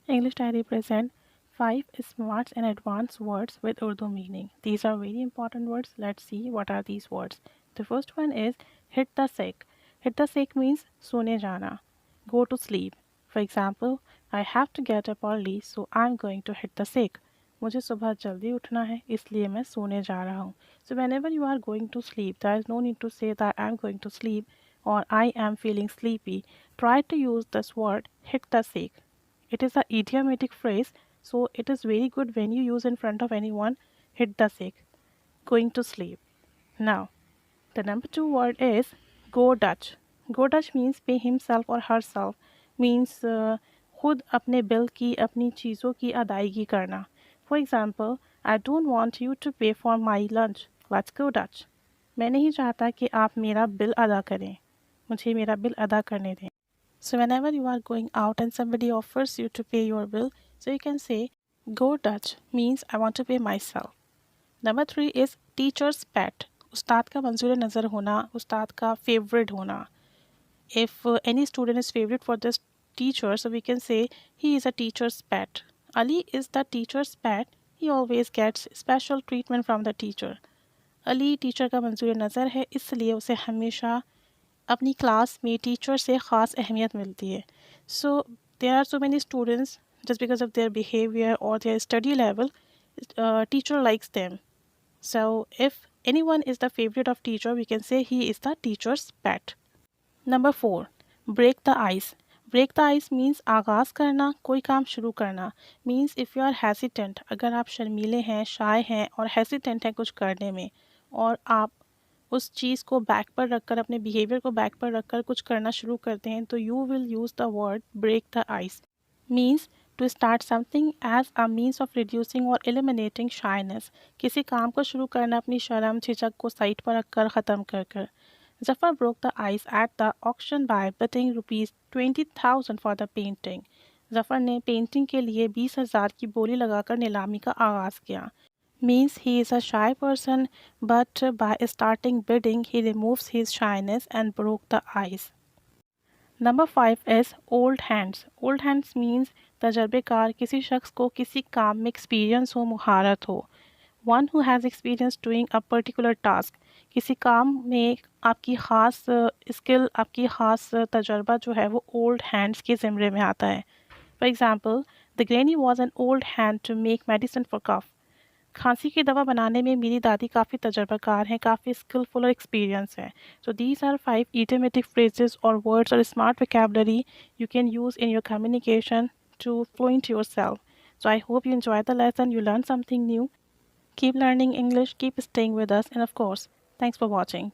English Diary present 5 smart and advanced words with Urdu meaning. These are very important words. Let's see what are these words. The first one is hit the sick. Hit the sick means सोने जाना. Go to sleep. For example, I have to get up early, so I'm going to hit the sick. मुझे सुबह जल्दी उठना है इसलिए मैं सोने जा रहा हूँ. So whenever you are going to sleep, there is no need to say that I'm going to sleep or I am feeling sleepy. Try to use this word hit the sick. It is a idiomatic phrase, so it is very good when you use in front of anyone. Hit the sick. Going to sleep. Now, the number two word is go Dutch. Go Dutch means pay himself or herself. Means खुद अपने bill की अपनी चीज़ों की अदायगी करना. For example, I don't want you to pay for my lunch. Let's go Dutch. मैं नहीं चाहता कि आप मेरा बिल अदा करें. मुझे मेरा बिल अदा करने दें. So whenever you are going out and somebody offers you to pay your bill, so you can say go Dutch means I want to pay myself. Number three is teacher's pet. उस्ताद का मंजूर नज़र होना, उस्ताद का favorite होना. If any student is favorite for this teacher, so we can say he is a teacher's pet. Ali is the teacher's pet. He always gets special treatment from the teacher. Ali teacher का मंजूर नज़र है इसलिए उसे हमेशा अपनी class में teacher से ख़ास अहमियत मिलती है. So there are so many students just because of their behavior or their study level, teacher likes them. So if anyone is the favorite of teacher, we can say he is the teacher's pet. Number 4, break the ice. Break the ice means आगाज़ करना, कोई काम शुरू करना. Means if you are hesitant, अगर आप शर्मीले हैं, shy हैं और hesitant हैं कुछ करने में और आप उस चीज़ को बैक पर रखकर अपने बिहेवियर को बैक पर रखकर कुछ करना शुरू करते हैं तो you will use the word break the ice. Means to start something as a means of reducing और एलिमिनेटिंग शाइनेस. किसी काम को शुरू करना अपनी शर्म झिझक को साइड पर रखकर ख़त्म कर कर. Zafar broke the ice at the auction by bidding rupees 20,000 for the painting. Zafar ने पेंटिंग के लिए 20,000 की बोली लगाकर नीलामी का आगाज़ किया. Means he is a shy person, but by starting bidding, he removes his shyness and broke the ice. Number 5 is old hands. Old hands means तजर्बेकार, किसी शख्स को किसी काम में एक्सपीरियंस हो, मुहारत हो. One who has experience doing a particular task. किसी काम में आपकी ख़ास स्किल, आपकी ख़ास तजर्बा जो है वो old hands के ज़िम्मे में आता है. For example, the granny was an old hand to make medicine for cough. खांसी की दवा बनाने में मेरी दादी काफ़ी तजर्बाकार हैं, काफ़ी स्किलफुल और एक्सपीरियंस है. So these are 5 idiomatic phrases or words or smart vocabulary you can use in your communication to fluent yourself. So I hope you enjoyed the lesson, you learned something new. Keep learning English, keep staying with us, and of course, thanks for watching.